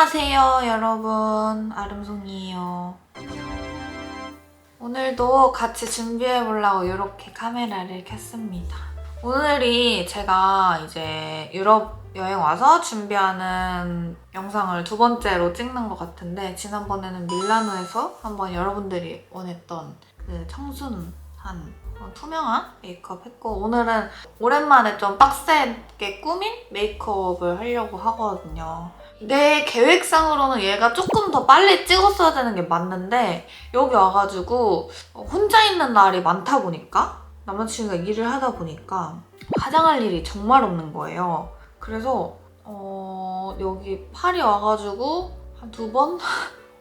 안녕하세요 여러분, 아름송이에요. 오늘도 같이 준비해보려고 이렇게 카메라를 켰습니다. 오늘이 제가 이제 유럽 여행 와서 준비하는 영상을 두 번째로 찍는 것 같은데, 지난번에는 밀라노에서 한번 여러분들이 원했던 그 청순한 투명한 메이크업 했고, 오늘은 오랜만에 좀 빡세게 꾸민 메이크업을 하려고 하거든요. 내 계획상으로는 얘가 조금 더 빨리 찍었어야 되는 게 맞는데, 여기 와가지고 혼자 있는 날이 많다 보니까, 남자친구가 일을 하다 보니까 화장할 일이 정말 없는 거예요. 그래서 여기 파리 와가지고 한 2번?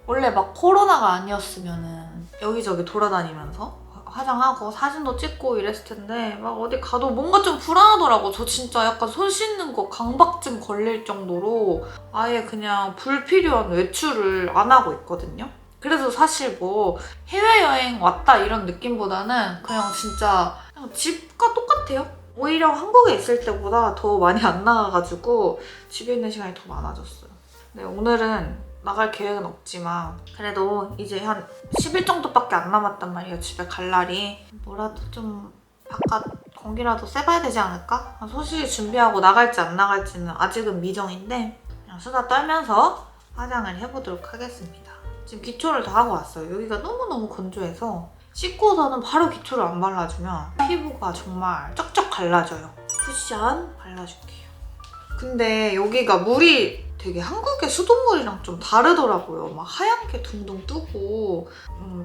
원래 막 코로나가 아니었으면은 여기저기 돌아다니면서 화장하고 사진도 찍고 이랬을 텐데, 막 어디 가도 뭔가 좀 불안하더라고. 저 진짜 약간 손 씻는 거 강박증 걸릴 정도로 아예 그냥 불필요한 외출을 안 하고 있거든요. 그래서 사실 뭐 해외여행 왔다 이런 느낌보다는 그냥 진짜 그냥 집과 똑같아요. 오히려 한국에 있을 때보다 더 많이 안 나가가지고 집에 있는 시간이 더 많아졌어요. 네, 오늘은 나갈 계획은 없지만 그래도 이제 한 10일 정도밖에 안 남았단 말이에요. 집에 갈 날이. 뭐라도 좀 바깥 공기라도 쐬봐야 되지 않을까? 소식이 준비하고 나갈지 안 나갈지는 아직은 미정인데, 그냥 수다 떨면서 화장을 해보도록 하겠습니다. 지금 기초를 다 하고 왔어요. 여기가 너무너무 건조해서 씻고서는 바로 기초를 안 발라주면 피부가 정말 쩍쩍 갈라져요. 쿠션 발라줄게요. 근데 여기가 물이 되게 한국의 수돗물이랑 좀 다르더라고요. 막 하얀 게 둥둥 뜨고,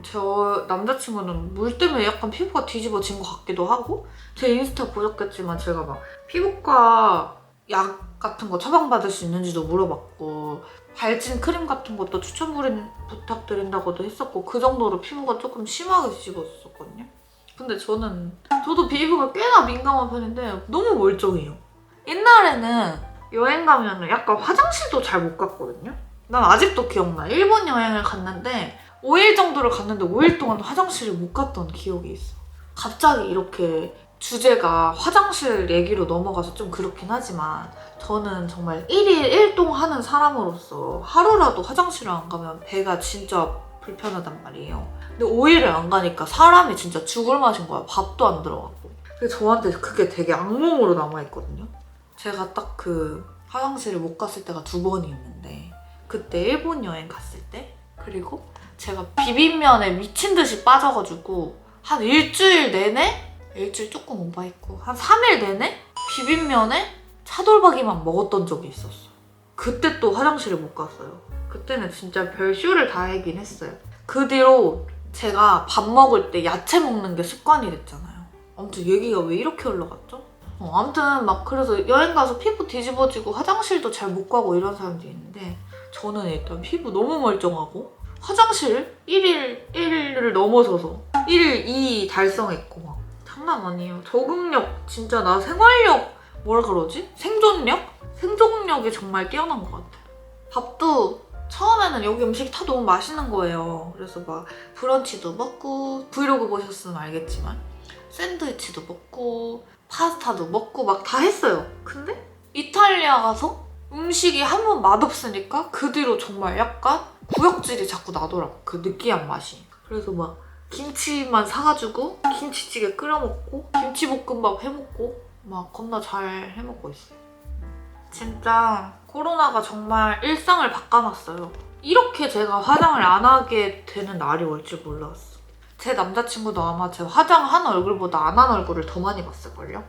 저 남자친구는 물 때문에 약간 피부가 뒤집어진 것 같기도 하고, 제 인스타 보셨겠지만 제가 막 피부과 약 같은 거 처방받을 수 있는지도 물어봤고, 발진 크림 같은 것도 추천 부탁드린다고도 했었고, 그 정도로 피부가 조금 심하게 뒤집어졌었거든요. 근데 저도 피부가 꽤나 민감한 편인데 너무 멀쩡해요. 옛날에는 여행 가면 약간 화장실도 잘 못 갔거든요. 난 아직도 기억나. 일본 여행을 갔는데 5일 정도를 갔는데 5일 동안 화장실을 못 갔던 기억이 있어. 갑자기 이렇게 주제가 화장실 얘기로 넘어가서 좀 그렇긴 하지만, 저는 정말 1일 1동 하는 사람으로서 하루라도 화장실을 안 가면 배가 진짜 불편하단 말이에요. 근데 5일을 안 가니까 사람이 진짜 죽을 맛인 거야. 밥도 안 들어가고. 그래서 저한테 그게 되게 악몽으로 남아있거든요. 제가 딱 그 화장실을 못 갔을 때가 2번이 있는데, 그때 일본 여행 갔을 때, 그리고 제가 비빔면에 미친 듯이 빠져가지고 한 일주일 내내, 일주일 조금 오버했고 한 3일 내내 비빔면에 차돌박이만 먹었던 적이 있었어. 그때 또 화장실을 못 갔어요. 그때는 진짜 별 쇼를 다 하긴 했어요. 그 뒤로 제가 밥 먹을 때 야채 먹는 게 습관이 됐잖아요. 아무튼 얘기가 왜 이렇게 흘러갔죠? 아무튼 막 그래서 여행 가서 피부 뒤집어지고 화장실도 잘 못 가고 이런 사람들이 있는데, 저는 일단 피부 너무 멀쩡하고 화장실 1일 1을 넘어서서 1일 2 달성했고 막 장난 아니에요. 적응력, 진짜 나 생활력, 뭐라 그러지? 생존력이 정말 뛰어난 것 같아요. 밥도 처음에는 여기 음식이 다 너무 맛있는 거예요. 그래서 막 브런치도 먹고, 브이로그 보셨으면 알겠지만 샌드위치도 먹고 파스타도 먹고 막 다 했어요. 근데 이탈리아 가서 음식이 한 번 맛없으니까 그 뒤로 정말 약간 구역질이 자꾸 나더라고. 그 느끼한 맛이. 그래서 막 김치만 사가지고 김치찌개 끓여 먹고 김치볶음밥 해먹고 막 겁나 잘 해먹고 있어요. 진짜 코로나가 정말 일상을 바꿔놨어요. 이렇게 제가 화장을 안 하게 되는 날이 올 줄 몰랐어. 제 남자친구도 아마 제 화장한 얼굴보다 안 한 얼굴을 더 많이 봤을걸요?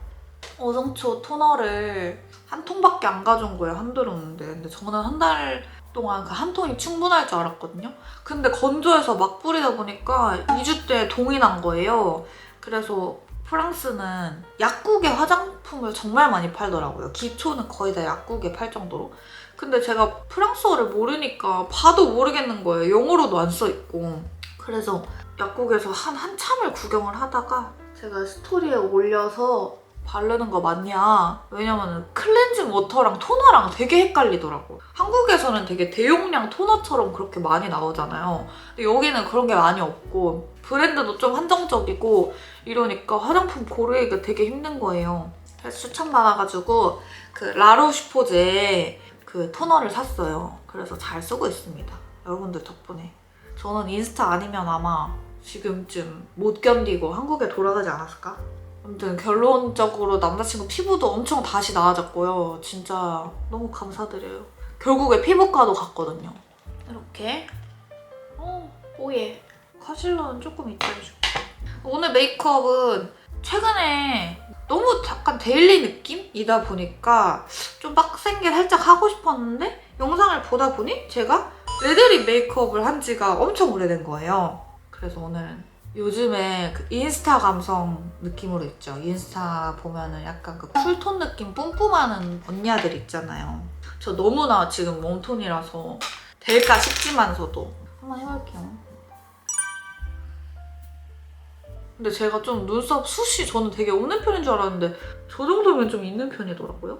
어성초 토너를 한 통밖에 안 가져온 거예요. 한 달 오는데. 근데 저는 한 달 동안 그 한 통이 충분할 줄 알았거든요. 근데 건조해서 막 뿌리다 보니까 2주 때 동이 난 거예요. 그래서 프랑스는 약국에 화장품을 정말 많이 팔더라고요. 기초는 거의 다 약국에 팔 정도로. 근데 제가 프랑스어를 모르니까 봐도 모르겠는 거예요. 영어로도 안 써있고. 그래서 약국에서 한참을 구경을 하다가 제가 스토리에 올려서 바르는 거 맞냐? 왜냐면 클렌징 워터랑 토너랑 되게 헷갈리더라고. 한국에서는 되게 대용량 토너처럼 그렇게 많이 나오잖아요. 근데 여기는 그런 게 많이 없고 브랜드도 좀 한정적이고 이러니까 화장품 고르기가 되게 힘든 거예요. 그래서 추천받아가지고 그 라로슈포제 그 그 토너를 샀어요. 그래서 잘 쓰고 있습니다. 여러분들 덕분에. 저는 인스타 아니면 아마 지금쯤 못 견디고 한국에 돌아가지 않았을까? 아무튼 결론적으로 남자친구 피부도 엄청 다시 나아졌고요. 진짜 너무 감사드려요. 결국에 피부과도 갔거든요. 이렇게. 오예. 컨실러는 조금 이따 해줄게. 오늘 메이크업은 최근에 너무 약간 데일리 느낌이다 보니까 좀 빡센 게 살짝 하고 싶었는데 영상을 보다 보니 제가 레드립 메이크업을 한 지가 엄청 오래된 거예요. 그래서 오늘은 요즘에 그 인스타 감성 느낌으로 있죠. 인스타 보면은 약간 그 쿨톤 느낌 뿜뿜하는 언니들 있잖아요. 저 너무나 지금 웜톤이라서 될까 싶지만서도 한번 해볼게요. 근데 제가 좀 눈썹 숱이 저는 되게 없는 편인 줄 알았는데 저 정도면 좀 있는 편이더라고요.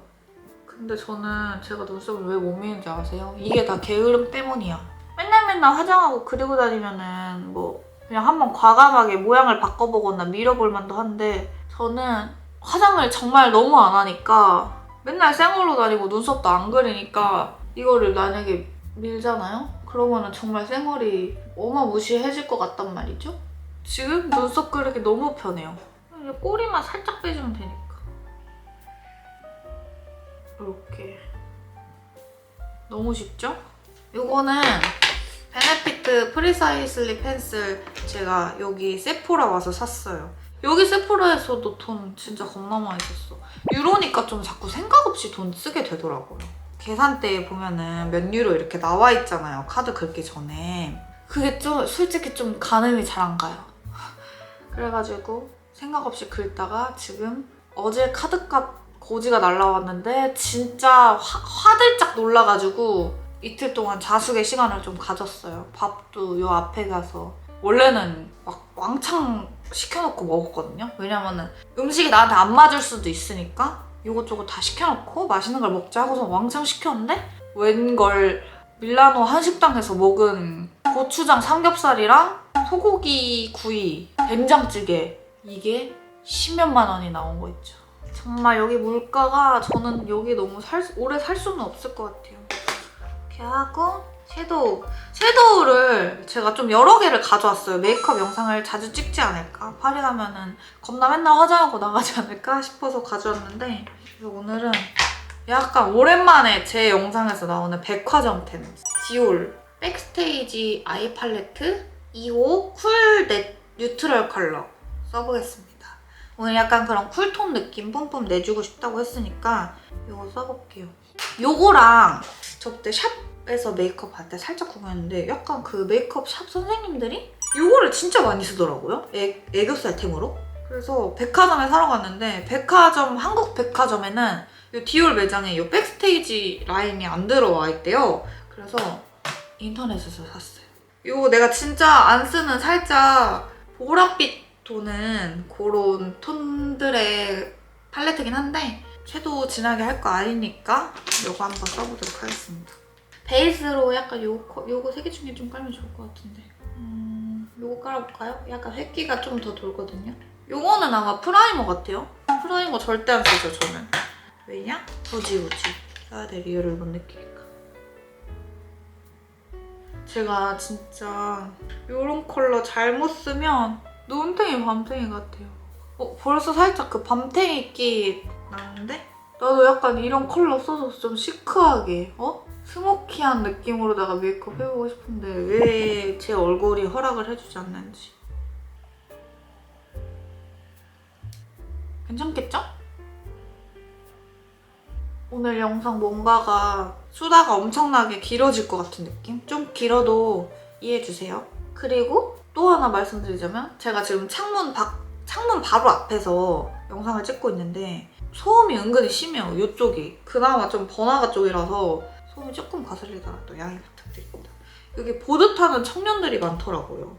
근데 저는 제가 눈썹을 왜 못 미는지 아세요? 이게 다 게으름 때문이야. 맨날 화장하고 그리고 다니면은 뭐 그냥 한번 과감하게 모양을 바꿔보거나 밀어볼 만도 한데 저는 화장을 정말 너무 안 하니까 맨날 생얼로 다니고 눈썹도 안 그리니까 이거를 만약에 밀잖아요? 그러면은 정말 생얼이 어마무시해질 것 같단 말이죠? 지금 눈썹 그리기 너무 편해요. 이제 꼬리만 살짝 빼주면 되니까. 이렇게. 너무 쉽죠? 이거는 베네피트 프리사이즐리 펜슬 제가 여기 세포라 와서 샀어요. 여기 세포라에서도 돈 진짜 겁나 많이 썼어. 유로니까 좀 자꾸 생각 없이 돈 쓰게 되더라고요. 계산대에 보면은 몇 유로 이렇게 나와 있잖아요. 카드 긁기 전에. 그게 좀 솔직히 좀 가늠이 잘 안 가요. 그래가지고 생각 없이 긁다가 지금 어제 카드값 고지가 날라왔는데 진짜 화들짝 놀라가지고 이틀 동안 자숙의 시간을 좀 가졌어요. 밥도 요 앞에 가서 원래는 막 왕창 시켜놓고 먹었거든요. 왜냐면은 음식이 나한테 안 맞을 수도 있으니까 이것저것 다 시켜놓고 맛있는 걸 먹자 하고서 왕창 시켰는데 웬걸 밀라노 한식당에서 먹은 고추장 삼겹살이랑 소고기 구이, 된장찌개 이게 10몇만 원이 나온 거 있죠. 정말 여기 물가가 저는 여기 너무 오래 살 수는 없을 것 같아요. 이렇게 하고 섀도우를 제가 좀 여러 개를 가져왔어요. 메이크업 영상을 자주 찍지 않을까? 파리 가면은 겁나 맨날 화장하고 나가지 않을까 싶어서 가져왔는데 오늘은 약간 오랜만에 제 영상에서 나오는 백화점템 디올 백스테이지 아이 팔레트 2호 쿨 뉴트럴 컬러 써보겠습니다. 오늘 약간 그런 쿨톤 느낌 뿜뿜 내주고 싶다고 했으니까 이거 써볼게요. 요거랑 저 그때 샵에서 메이크업 할 때 살짝 구매했는데 약간 그 메이크업 샵 선생님들이 요거를 진짜 많이 쓰더라고요. 애교살템으로. 그래서 백화점에 사러 갔는데 한국 백화점에는 요 디올 매장에 요 백스테이지 라인이 안 들어와 있대요. 그래서 인터넷에서 샀어요. 이거 내가 진짜 안 쓰는 살짝 보랏빛 도는 그런 톤들의 팔레트긴 한데 섀도우 진하게 할 거 아니니까 이거 한번 써보도록 하겠습니다. 베이스로 약간 요거 세 개 중에 좀 깔면 좋을 것 같은데 요거 깔아볼까요? 약간 획기가 좀 더 돌거든요. 요거는 아마 프라이머 같아요. 프라이머 절대 안 쓰죠, 저는. 왜냐? 굳이 써야 될 이유를 못 느끼니까. 제가 진짜 이런 컬러 잘못 쓰면 눈탱이 밤탱이 같아요. 벌써 살짝 그 밤탱이기 나는데? 나도 약간 이런 컬러 써서 좀 시크하게 스모키한 느낌으로다가 메이크업 해보고 싶은데 왜 제 얼굴이 허락을 해주지 않는지. 괜찮겠죠? 오늘 영상 뭔가가 수다가 엄청나게 길어질 것 같은 느낌? 좀 길어도 이해해주세요. 그리고 또 하나 말씀드리자면 제가 지금 창문 바로 앞에서 영상을 찍고 있는데 소음이 은근히 심해요, 이쪽이. 그나마 좀 번화가 쪽이라서 소음이 조금 거슬리더라도 양해 부탁드립니다. 여기 보드 타는 청년들이 많더라고요.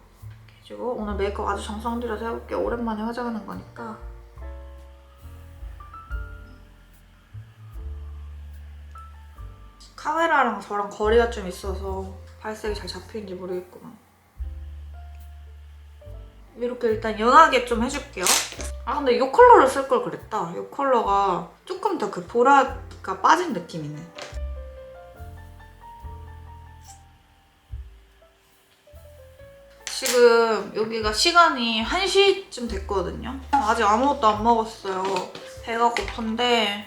그리고 오늘 메이크업 아주 정성 들여서 해볼게요. 오랜만에 화장하는 거니까. 카메라랑 저랑 거리가 좀 있어서 발색이 잘 잡히는지 모르겠구만. 이렇게 일단 연하게 좀 해줄게요. 근데 이 컬러를 쓸 걸 그랬다. 이 컬러가 조금 더 그 보라가 빠진 느낌이네. 지금 여기가 시간이 1시쯤 됐거든요. 아직 아무것도 안 먹었어요. 배가 고픈데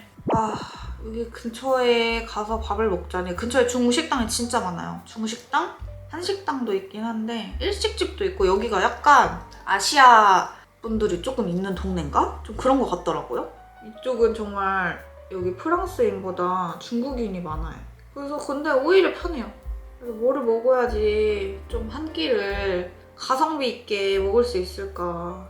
여기 근처에 가서 밥을 먹자니. 근처에 중식당이 진짜 많아요. 중식당? 한식당도 있긴 한데 일식집도 있고 여기가 약간 아시아 분들이 조금 있는 동네인가? 좀 그런 것 같더라고요. 이쪽은 정말 여기 프랑스인보다 중국인이 많아요. 그래서 근데 오히려 편해요. 그래서 뭐를 먹어야지 좀 한 끼를 가성비 있게 먹을 수 있을까.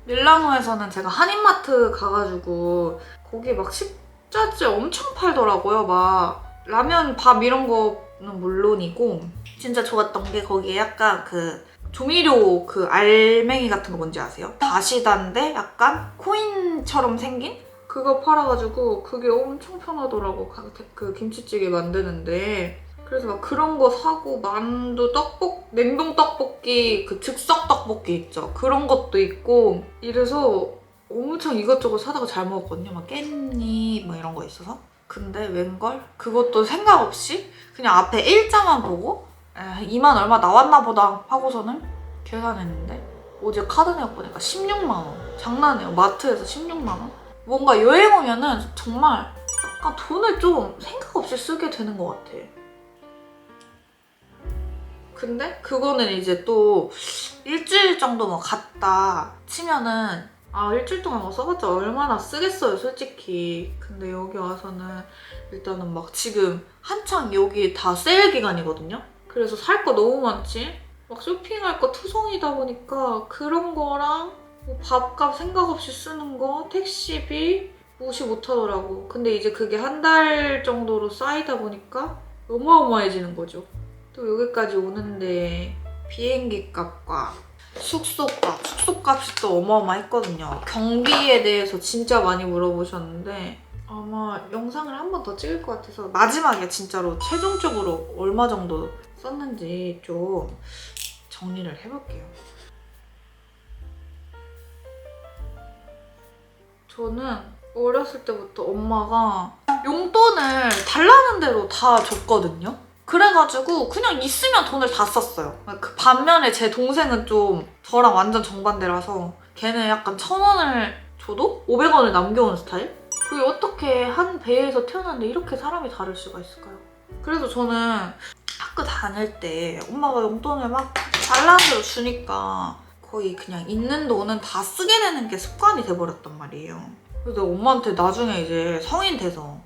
밀라노에서는 제가 한인마트 가가지고 거기 막 식자재 엄청 팔더라고요. 막 라면, 밥 이런 거는 물론이고 진짜 좋았던 게 거기에 약간 그 조미료 그 알맹이 같은 거 뭔지 아세요? 다시다인데 약간 코인처럼 생긴? 그거 팔아가지고 그게 엄청 편하더라고. 그 김치찌개 만드는데. 그래서 막 그런 거 사고 만두, 냉동 떡볶이, 그 즉석 떡볶이 있죠. 그런 것도 있고 이래서 엄청 이것저것 사다가 잘 먹었거든요. 막 깻잎 막 이런 거 있어서. 근데 웬걸? 그것도 생각 없이 그냥 앞에 일자만 보고 2만 얼마 나왔나 보다 하고서는 계산했는데 어제 카드 내역 보니까 16만 원. 장난이에요. 마트에서 16만 원? 뭔가 여행 오면은 정말 약간 돈을 좀 생각 없이 쓰게 되는 것 같아. 근데 그거는 이제 또 일주일 정도만 갔다 치면은 일주일 동안 뭐 써봤자 얼마나 쓰겠어요, 솔직히. 근데 여기 와서는 일단은 막 지금 한창 여기 다 세일 기간이거든요? 그래서 살 거 너무 많지? 막 쇼핑할 거 투성이다 보니까 그런 거랑 뭐 밥값 생각 없이 쓰는 거, 택시비 무시 못하더라고. 근데 이제 그게 한 달 정도로 쌓이다 보니까 어마어마해지는 거죠. 또 여기까지 오는데 비행기 값과 숙소값이 또 어마어마했거든요. 경비에 대해서 진짜 많이 물어보셨는데 아마 영상을 한 번 더 찍을 것 같아서 마지막에 진짜로 최종적으로 얼마 정도 썼는지 좀 정리를 해볼게요. 저는 어렸을 때부터 엄마가 용돈을 달라는 대로 다 줬거든요. 그래가지고 그냥 있으면 돈을 다 썼어요. 그 반면에 제 동생은 좀 저랑 완전 정반대라서 걔는 약간 1,000원을 줘도 500원을 남겨오는 스타일? 그게 어떻게 한 배에서 태어났는데 이렇게 사람이 다를 수가 있을까요? 그래서 저는 학교 다닐 때 엄마가 용돈을 막 달라는 대로 주니까 거의 그냥 있는 돈은 다 쓰게 되는 게 습관이 돼버렸단 말이에요. 그래서 엄마한테 나중에 이제 성인 돼서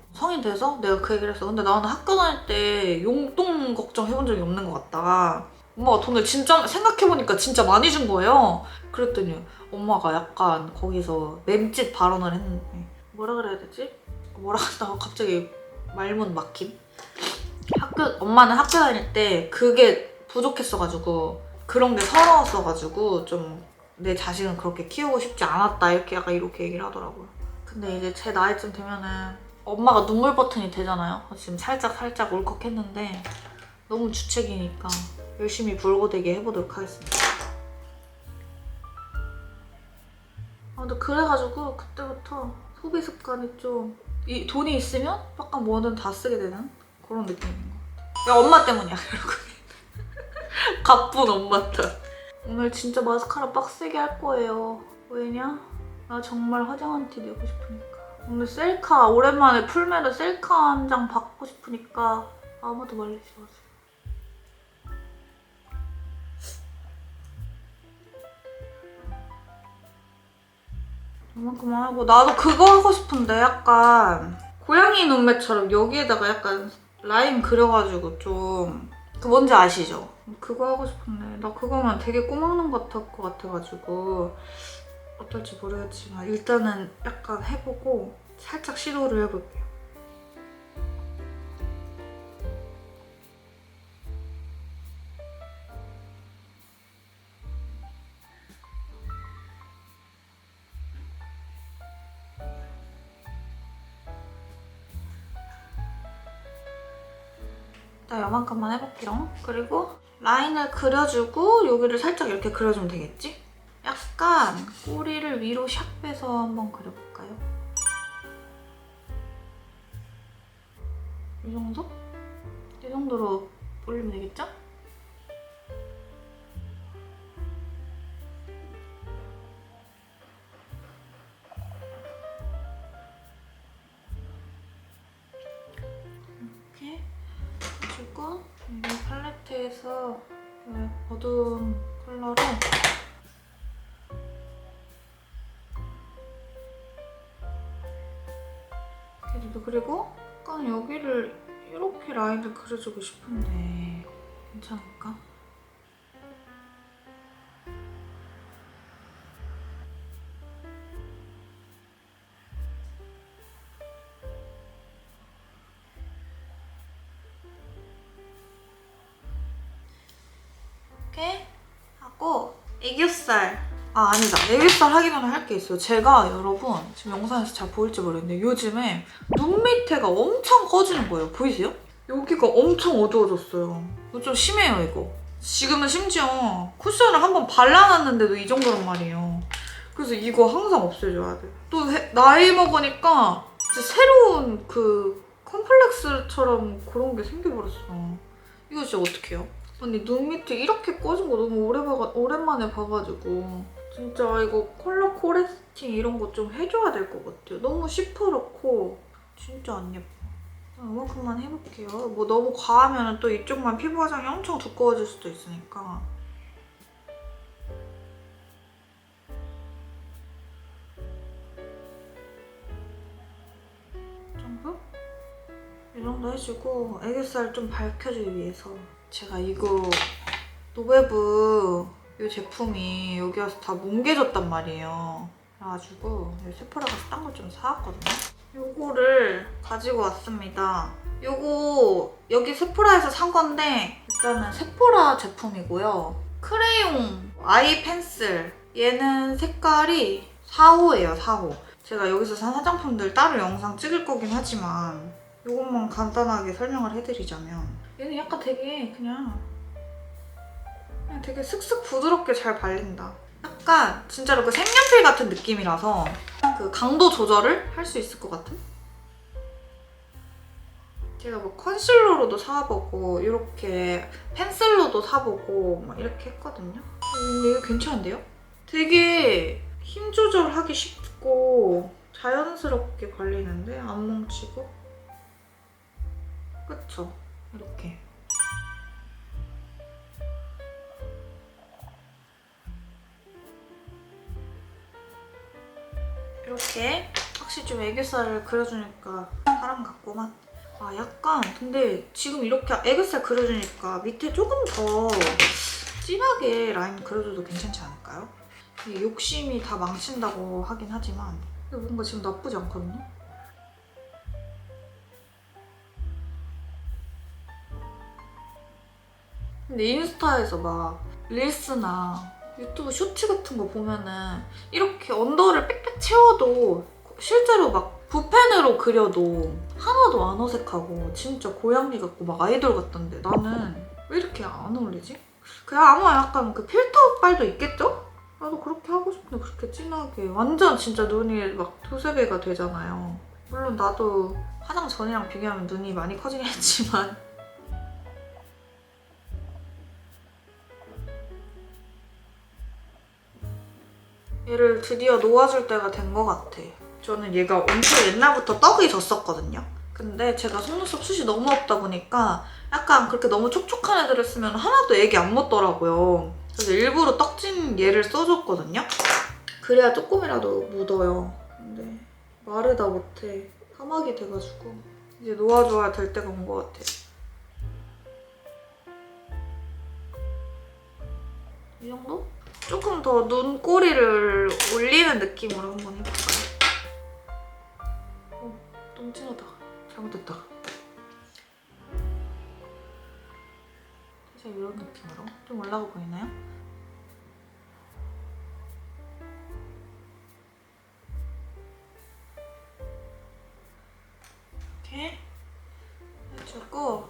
내가 그 얘기를 했어. 근데 나는 학교 다닐 때 용돈 걱정해본 적이 없는 것 같다. 엄마가 돈을 진짜 생각해보니까 진짜 많이 준 거예요. 그랬더니 엄마가 약간 거기서 맴짓 발언을 했는데 뭐라 그래야 되지? 뭐라 하다가 갑자기 말문 막힘? 엄마는 학교 다닐 때 그게 부족했어가지고 그런 게 서러웠어가지고 좀 내 자식은 그렇게 키우고 싶지 않았다 이렇게 얘기를 하더라고요. 근데 이제 제 나이쯤 되면은 엄마가 눈물 버튼이 되잖아요. 지금 살짝 울컥했는데 너무 주책이니까 열심히 불고되게 해보도록 하겠습니다. 근데 그래가지고 그때부터 소비 습관이 좀 돈이 있으면 약간 뭐든 다 쓰게 되는 그런 느낌인 것 같아. 야 엄마 때문이야 이러고. 가쁜 엄마 탓. 오늘 진짜 마스카라 빡세게 할 거예요. 왜냐? 나 정말 화장한 티 내고 싶으니까. 오늘 셀카 오랜만에 풀메로 셀카 한 장 받고 싶으니까 아무도 말리지 마세요. 이만큼만 하고 나도 그거 하고 싶은데 약간 고양이 눈매처럼 여기에다가 약간 라인 그려가지고 좀 그 뭔지 아시죠? 그거 하고 싶은데 나 그거만 되게 꼬막눈 같을 것 같아가지고 어떨지 모르겠지만 일단은 약간 해보고 살짝 시도를 해볼게요. 일단 이만큼만 해볼게요. 그리고 라인을 그려주고 여기를 살짝 이렇게 그려주면 되겠지? 약간 꼬리를 위로 샵해서 한번 그려볼까요? 이 정도? 이 정도로 올리면 되겠죠? 이렇게 해주고 이 팔레트에서 어두운 컬러로 그리고 약간 여기를 이렇게 라인을 그려주고 싶은데 괜찮을까? 이렇게 하고 애교살 아니다. 애교살 하기 전에 할 게 있어요. 제가 여러분 지금 영상에서 잘 보일지 모르겠는데 요즘에 눈 밑에가 엄청 커지는 거예요. 보이세요? 여기가 엄청 어두워졌어요. 이거 좀 심해요, 이거. 지금은 심지어 쿠션을 한번 발라놨는데도 이 정도란 말이에요. 그래서 이거 항상 없애줘야 돼. 또 나이 먹으니까 진짜 새로운 그 컴플렉스처럼 그런 게 생겨버렸어. 이거 진짜 어떡해요? 언니 눈 밑에 이렇게 꺼진 거 너무 오랜만에 봐가지고 진짜 이거 컬러 코렉팅 이런 거 좀 해줘야 될 것 같아요. 너무 시퍼렇고 진짜 안 예뻐. 이만큼만 해볼게요. 뭐 너무 과하면 또 이쪽만 피부 화장이 엄청 두꺼워질 수도 있으니까. 이 정도? 이 정도 해주고 애교살 좀 밝혀주기 위해서 제가 이거 노베브 이 제품이 여기 와서 다 뭉개졌단 말이에요. 그래가지고 세포라 가서 딴 걸 좀 사왔거든요. 요거를 가지고 왔습니다. 요거 여기 세포라에서 산 건데 일단은 세포라 제품이고요. 크레용 아이 펜슬 얘는 색깔이 4호예요, 4호. 제가 여기서 산 화장품들 따로 영상 찍을 거긴 하지만 요것만 간단하게 설명을 해드리자면 얘는 약간 되게 그냥 되게 슥슥 부드럽게 잘 발린다. 약간 진짜로 그 색연필 같은 느낌이라서 그 강도 조절을 할 수 있을 것 같은? 제가 뭐 컨실러로도 사보고 이렇게 펜슬로도 사보고 막 이렇게 했거든요. 근데 이거 괜찮은데요? 되게 힘 조절하기 쉽고 자연스럽게 발리는데 안 뭉치고 그쵸? 이렇게 이렇게 확실히 좀 애교살을 그려주니까 사람 같구만. 아 약간 근데 지금 이렇게 애교살 그려주니까 밑에 조금 더 진하게 라인 그려줘도 괜찮지 않을까요? 욕심이 다 망친다고 하긴 하지만 뭔가 지금 나쁘지 않거든요? 근데 인스타에서 막 릴스나 유튜브 쇼츠 같은 거 보면은 이렇게 언더를 빽빽 채워도 실제로 막 붓펜으로 그려도 하나도 안 어색하고 진짜 고양이 같고 막 아이돌 같던데 나는 왜 이렇게 안 어울리지? 그냥 아마 약간 그 필터 빨도 있겠죠? 나도 그렇게 하고 싶은데 그렇게 진하게 완전 진짜 눈이 막 두세 배가 되잖아요. 물론 나도 화장 전이랑 비교하면 눈이 많이 커지긴 했지만 얘를 드디어 놓아줄 때가 된 것 같아. 저는 얘가 엄청 옛날부터 떡이 졌었거든요. 근데 제가 속눈썹 숱이 너무 없다 보니까 약간 그렇게 너무 촉촉한 애들을 쓰면 하나도 애기 안 묻더라고요. 그래서 일부러 떡진 얘를 써줬거든요. 그래야 조금이라도 묻어요. 근데 마르다 못해. 사막이 돼가지고 이제 놓아줘야 될 때가 온 것 같아. 이 정도? 조금 더 눈꼬리를 올리는 느낌으로 한번 해볼까요? 너무 진하다. 잘못됐다. 살짝 이런 느낌으로. 좀 올라가 보이나요? 이렇게 해주고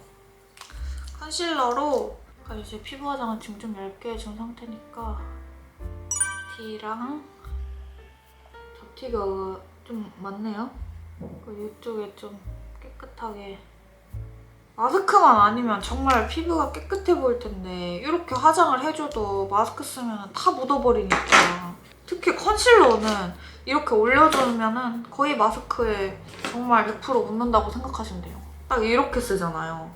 컨실러로 이제 피부 화장은 지금 좀 얇게 해준 상태니까 D랑 잡티가 좀 많네요. 이쪽에 좀 깨끗하게 마스크만 아니면 정말 피부가 깨끗해 보일 텐데 이렇게 화장을 해줘도 마스크 쓰면 다 묻어버리니까. 특히 컨실러는 이렇게 올려주면 거의 마스크에 정말 100% 묻는다고 생각하시면 돼요. 딱 이렇게 쓰잖아요.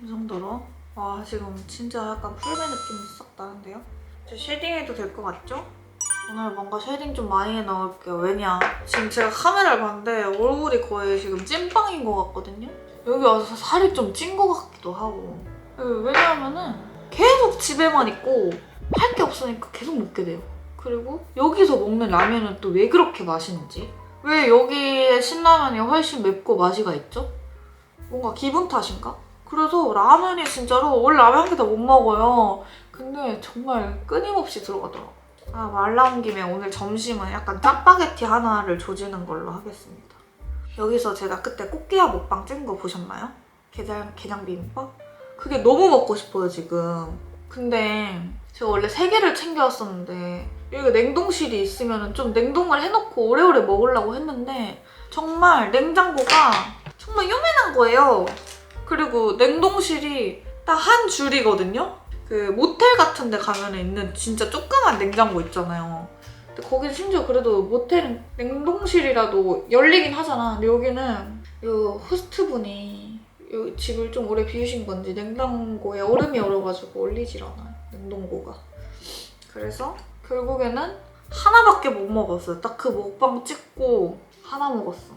이 정도로. 와, 지금 진짜 약간 풀메 느낌이 싹 나는데요? 이제 쉐딩해도 될 것 같죠? 오늘 뭔가 쉐딩 좀 많이 해놓을게요. 왜냐? 지금 제가 카메라를 봤는데 얼굴이 거의 지금 찐빵인 것 같거든요? 여기 와서 살이 좀 찐 것 같기도 하고. 왜냐하면은 계속 집에만 있고 할 게 없으니까 계속 먹게 돼요. 그리고 여기서 먹는 라면은 또 왜 그렇게 맛있는지? 왜 여기에 신라면이 훨씬 맵고 맛이가 있죠? 뭔가 기분 탓인가? 그래서 라면이 진짜로 원래 라면 한 개 다 못 먹어요. 근데 정말 끊임없이 들어가더라고요. 아, 말 나온 김에 오늘 점심은 약간 짜파게티 하나를 조지는 걸로 하겠습니다. 여기서 제가 그때 꽃게야 먹방 찍은 거 보셨나요? 게장 비빔밥? 그게 너무 먹고 싶어요, 지금. 근데 제가 원래 3개를 챙겨왔었는데 여기가 냉동실이 있으면 좀 냉동을 해놓고 오래오래 먹으려고 했는데 정말 냉장고가 정말 요만한 거예요. 그리고 냉동실이 딱 한 줄이거든요? 그 모텔 같은 데 가면 있는 진짜 조그만 냉장고 있잖아요. 근데 거긴 심지어 그래도 모텔은 냉동실이라도 열리긴 하잖아. 근데 여기는 이 호스트분이 이 집을 좀 오래 비우신 건지 냉장고에 얼음이 얼어가지고 얼리질 않아요. 냉동고가. 그래서 결국에는 하나밖에 못 먹었어요. 딱 그 먹방 찍고 하나 먹었어.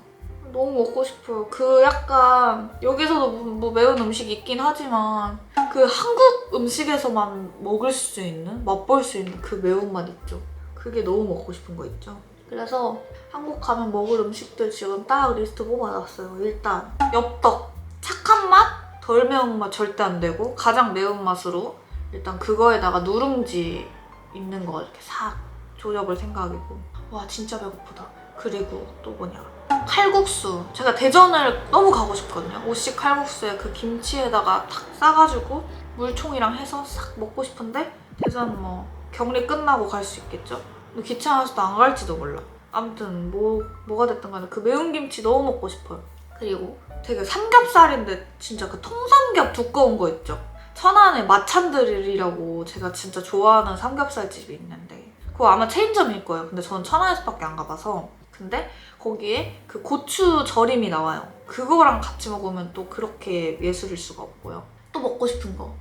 너무 먹고 싶어요. 그 약간 여기서도 뭐 매운 음식이 있긴 하지만 그 한국 음식에서만 먹을 수 있는, 맛볼 수 있는 그 매운맛 있죠. 그게 너무 먹고 싶은 거 있죠. 그래서 한국 가면 먹을 음식들 지금 딱 리스트 뽑아놨어요. 일단 엽떡. 착한 맛? 덜 매운맛 절대 안 되고 가장 매운맛으로 일단 그거에다가 누룽지 있는 거 이렇게 싹 조져볼 생각이고. 와, 진짜 배고프다. 그리고 또 뭐냐, 칼국수. 제가 대전을 너무 가고 싶거든요. 오씨 칼국수에 그 김치에다가 탁 싸가지고 물총이랑 해서 싹 먹고 싶은데 대전 뭐 격리 끝나고 갈 수 있겠죠? 근데 귀찮아서도 안 갈지도 몰라. 아무튼 뭐가 됐든 간에 그 매운 김치 너무 먹고 싶어요. 그리고 되게 삼겹살인데 진짜 그 통삼겹 두꺼운 거 있죠? 천안에 마찬들이라고 제가 진짜 좋아하는 삼겹살집이 있는데 그거 아마 체인점일 거예요. 근데 저는 천안에서밖에 안 가봐서. 근데 거기에 그 고추 절임이 나와요. 그거랑 같이 먹으면 또 그렇게 예술일 수가 없고요. 또 먹고 싶은 거.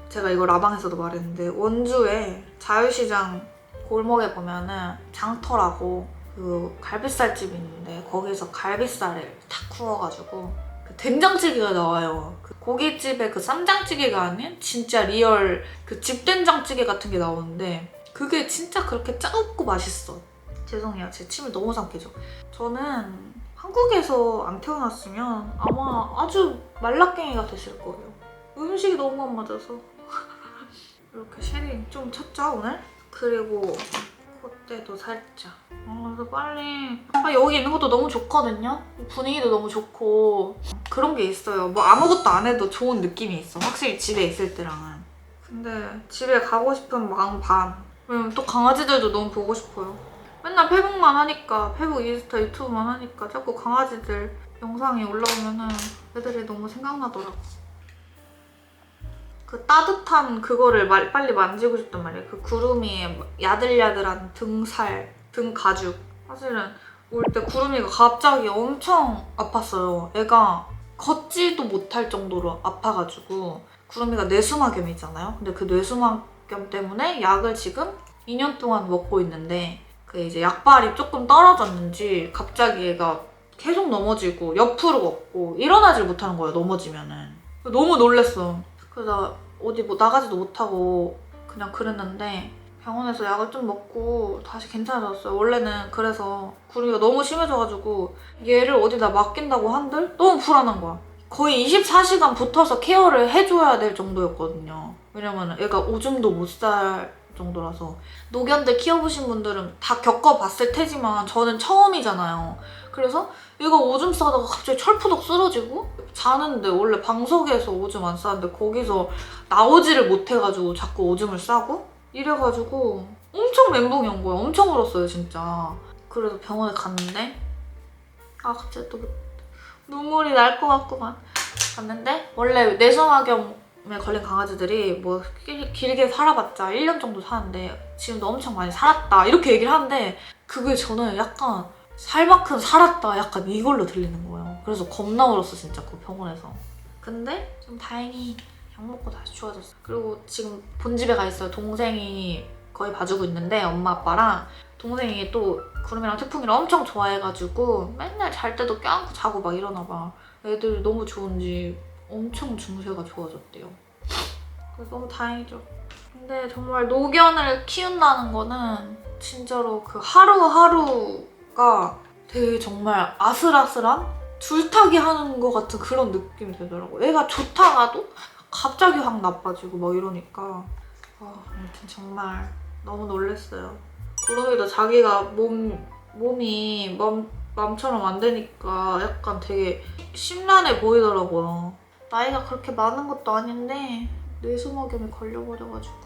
제가 이거 라방에서도 말했는데 원주에 자유시장 골목에 보면은 장터라고 그 갈비살집이 있는데 거기서 갈비살을 탁 구워가지고 그 된장찌개가 나와요. 그 고깃집에 그 쌈장찌개가 아닌 진짜 리얼 그 집된장찌개 같은 게 나오는데 그게 진짜 그렇게 짜고 맛있어. 죄송해요. 제 침을 너무 삼키죠. 저는 한국에서 안 태어났으면 아마 아주 말라깽이가 됐을 거예요. 음식이 너무 안 맞아서. 이렇게 쉐딩 좀 쳤죠, 오늘? 그리고 콧대도 살짝. 그래서 빨리. 여기 있는 것도 너무 좋거든요? 분위기도 너무 좋고. 그런 게 있어요. 뭐 아무것도 안 해도 좋은 느낌이 있어. 확실히 집에 있을 때랑은. 근데 집에 가고 싶은 마음 반. 왜냐면 또 강아지들도 너무 보고 싶어요. 맨날 페북만 하니까, 페북 인스타 유튜브만 하니까 자꾸 강아지들 영상이 올라오면은 애들이 너무 생각나더라고. 그 따뜻한 그거를 빨리 만지고 싶단 말이에요. 그 구름이의 야들야들한 등살, 등 가죽. 사실은 올 때 구름이가 갑자기 엄청 아팠어요. 애가 걷지도 못할 정도로 아파가지고. 구름이가 뇌수막염이잖아요. 근데 그 뇌수막염 때문에 약을 지금 2년 동안 먹고 있는데 그 이제 약발이 조금 떨어졌는지 갑자기 얘가 계속 넘어지고 옆으로 걷고 일어나질 못하는 거예요. 넘어지면은. 너무 놀랬어. 그래서 어디 뭐 나가지도 못하고 그냥 그랬는데 병원에서 약을 좀 먹고 다시 괜찮아졌어요. 원래는 그래서 구름이가 너무 심해져가지고 얘를 어디다 맡긴다고 한들 너무 불안한 거야. 거의 24시간 붙어서 케어를 해줘야 될 정도였거든요. 왜냐면 애가 오줌도 못 쌀 정도라서. 노견들 키워보신 분들은 다 겪어봤을 테지만 저는 처음이잖아요. 그래서 얘가 오줌 싸다가 갑자기 철푸덕 쓰러지고 자는데 원래 방석에서 오줌 안 싸는데 거기서 나오지를 못해가지고 자꾸 오줌을 싸고 이래가지고 엄청 멘붕이 온 거예요. 엄청 울었어요 진짜. 그래서 병원에 갔는데 갑자기 또 눈물이 날 것 같구만. 갔는데 원래 뇌성화염에 걸린 강아지들이 뭐 길게 살아봤자 1년 정도 사는데 지금도 엄청 많이 살았다 이렇게 얘기를 하는데 그게 저는 약간 살 만큼 살았다 약간 이걸로 들리는 거예요. 그래서 겁나 울었어 진짜 그 병원에서. 근데 좀 다행히 약 먹고 다시 좋아졌어. 그리고 지금 본집에 가 있어요. 동생이 거의 봐주고 있는데 엄마 아빠랑 동생이 또 구름이랑 태풍이를 엄청 좋아해가지고 맨날 잘 때도 껴안고 자고 막 이러나 봐. 애들 너무 좋은지 엄청 증세가 좋아졌대요. 그래서 너무 다행이죠. 근데 정말 노견을 키운다는 거는 진짜로 그 하루하루가 되게 정말 아슬아슬한 줄타기 하는 것 같은 그런 느낌이 들더라고요. 애가 좋다가도 갑자기 확 나빠지고 막 이러니까 아무튼 정말 너무 놀랬어요. 구름이도 자기가 몸이 맘처럼 안 되니까 약간 되게 심란해 보이더라고요. 나이가 그렇게 많은 것도 아닌데 뇌수막염에 걸려버려가지고.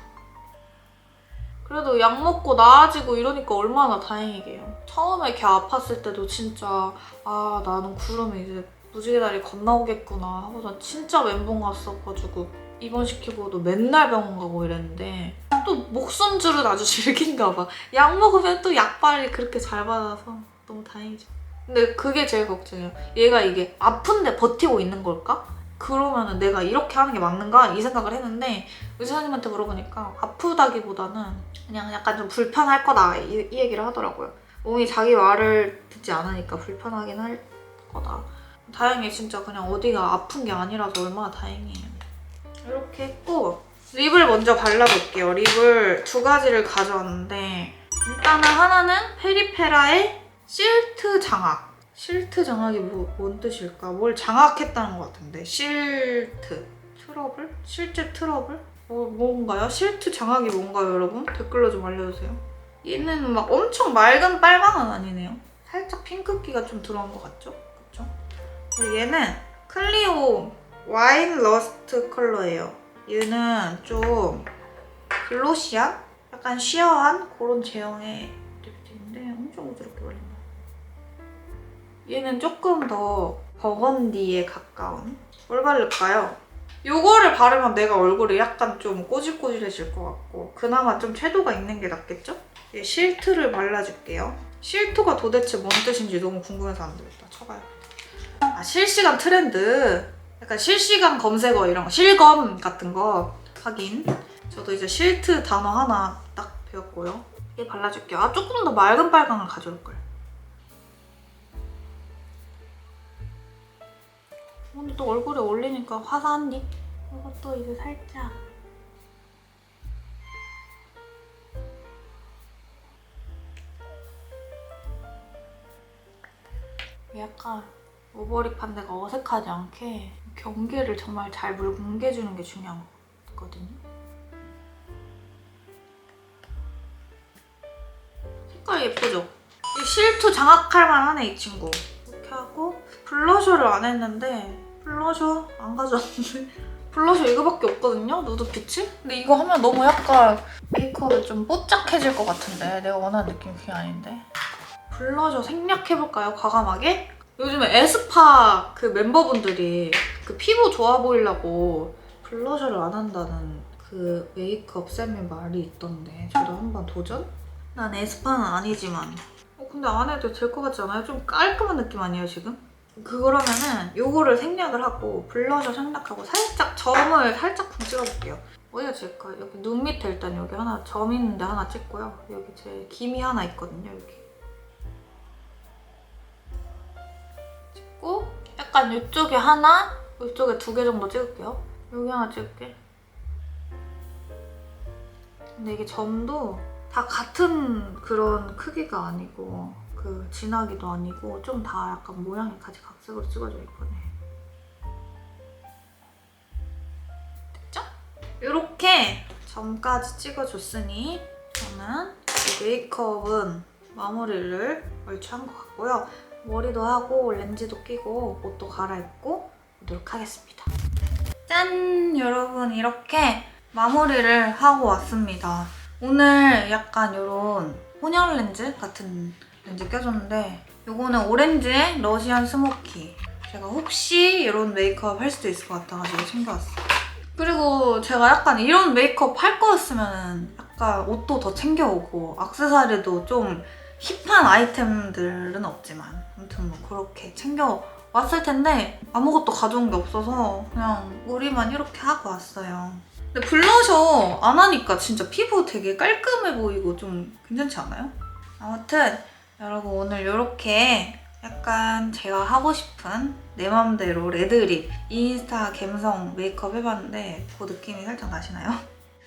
그래도 약 먹고 나아지고 이러니까 얼마나 다행이게요. 처음에 걔 아팠을 때도 진짜 나는 구름이 이제 무지개 다리 건너오겠구나 하고서 진짜 멘붕 갔어가지고 입원시키고도 맨날 병원 가고 이랬는데 또 목숨줄은 아주 즐긴가 봐. 약 먹으면 또 약발이 그렇게 잘 받아서 너무 다행이죠. 근데 그게 제일 걱정이에요. 얘가 이게 아픈데 버티고 있는 걸까? 그러면은 내가 이렇게 하는 게 맞는가? 이 생각을 했는데 의사님한테 물어보니까 아프다기보다는 그냥 약간 좀 불편할 거다 이 얘기를 하더라고요. 몸이 자기 말을 듣지 않으니까 불편하긴 할 거다. 다행히 진짜 그냥 어디가 아픈 게 아니라서 얼마나 다행이에요. 이렇게 했고 립을 먼저 발라볼게요. 립을 2가지를 가져왔는데 일단은 하나는 페리페라의 실트 장악. 실트 장악이 뭔 뜻일까? 뭘 장악했다는 것 같은데 실트 트러블? 실제 트러블? 뭔가요? 실트 장악이 뭔가요 여러분? 댓글로 좀 알려주세요. 얘는 막 엄청 맑은 빨강은 아니네요. 살짝 핑크기가 좀 들어간 것 같죠? 그쵸? 그리고 얘는 클리오 와인 러스트 컬러예요. 얘는 좀 글로시한? 약간 쉬어한 그런 제형의 립스틱인데 엄청 부드럽게 발린다. 얘는 조금 더 버건디에 가까운. 뭘 바를까요? 요거를 바르면 내가 얼굴이 약간 좀 꼬질꼬질해질 것 같고 그나마 좀 채도가 있는 게 낫겠죠? 얘 실트를 발라줄게요. 실토가 도대체 뭔 뜻인지 너무 궁금해서 안 되겠다. 쳐봐야겠다. 실시간 트렌드. 약간 실시간 검색어 이런 거. 실검 같은 거 하긴. 저도 이제 실트 단어 하나 딱 배웠고요. 얘 발라줄게요. 조금 더 맑은 빨강을 가져올걸. 근데 또 얼굴에 올리니까 화사한 립? 이것도 이제 살짝 약간 오버립한 데가 어색하지 않게 경계를 정말 잘 뭉개주는 게 중요한 거거든요. 색깔 예쁘죠? 이 실투 장악할 만하네 이 친구. 이렇게 하고 블러셔를 안 했는데 블러셔 안 가져왔는데 블러셔 이거밖에 없거든요? 누드피치? 근데 이거 하면 너무 약간 메이크업이 좀 뽀짝해질 것 같은데 내가 원하는 느낌이 그게 아닌데 블러셔 생략해볼까요? 과감하게? 요즘에 에스파 그 멤버분들이 그 피부 좋아 보이려고 블러셔를 안 한다는 그 메이크업 쌤의 말이 있던데 저도 한번 도전? 난 에스파는 아니지만 근데 안 해도 될 것 같지 않아요? 좀 깔끔한 느낌 아니에요 지금? 그러면은 요거를 생략을 하고 블러셔 생략하고 살짝 점을 살짝쿵 찍어볼게요. 어디가 찍을까요? 여기 눈 밑에 일단 여기 하나 점 있는데 하나 찍고요. 여기 제 기미 하나 있거든요. 여기 찍고 약간 이쪽에 하나, 이쪽에 2개 정도 찍을게요. 여기 하나 찍을게. 근데 이게 점도 다 같은 그런 크기가 아니고 그 진하기도 아니고 좀 다 약간 모양이 같이 각색으로 찍어져 있거든요. 됐죠? 이렇게 점까지 찍어줬으니 저는 이 메이크업은 마무리를 얼추 한 것 같고요. 머리도 하고 렌즈도 끼고 옷도 갈아입고 오도록 하겠습니다. 짠! 여러분 이렇게 마무리를 하고 왔습니다. 오늘 약간 이런 혼혈 렌즈 같은 렌즈 껴줬는데 요거는 오렌지의 러시안 스모키. 제가 혹시 이런 메이크업 할 수도 있을 것 같아가지고 챙겨왔어요. 그리고 제가 약간 이런 메이크업 할 거였으면 약간 옷도 더 챙겨오고 액세서리도 좀 힙한 아이템들은 없지만 아무튼 뭐 그렇게 챙겨왔을 텐데 아무것도 가져온 게 없어서 그냥 머리만 이렇게 하고 왔어요. 근데 블러셔 안 하니까 진짜 피부 되게 깔끔해 보이고 좀 괜찮지 않아요? 아무튼 여러분 오늘 이렇게 약간 제가 하고 싶은 내 맘대로 레드립 인스타 갬성 메이크업 해봤는데 그 느낌이 살짝 나시나요?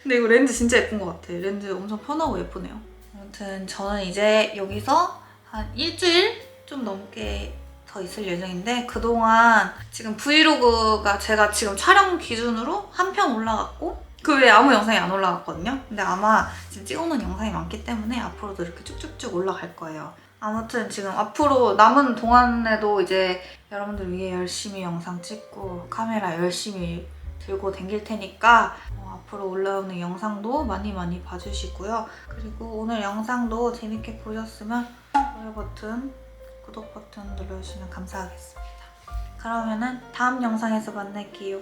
근데 이거 렌즈 진짜 예쁜 것 같아. 렌즈 엄청 편하고 예쁘네요. 아무튼 저는 이제 여기서 한 일주일 좀 넘게 더 있을 예정인데 그동안 지금 브이로그가 제가 지금 촬영 기준으로 한 편 올라갔고 그 외에 아무 영상이 안 올라갔거든요. 근데 아마 지금 찍어놓은 영상이 많기 때문에 앞으로도 이렇게 쭉쭉쭉 올라갈 거예요. 아무튼 지금 앞으로 남은 동안에도 이제 여러분들 위해 열심히 영상 찍고 카메라 열심히 들고 댕길 테니까 앞으로 올라오는 영상도 많이 많이 봐주시고요. 그리고 오늘 영상도 재밌게 보셨으면 좋아요 버튼, 구독 버튼 눌러주시면 감사하겠습니다. 그러면은 다음 영상에서 만날게요.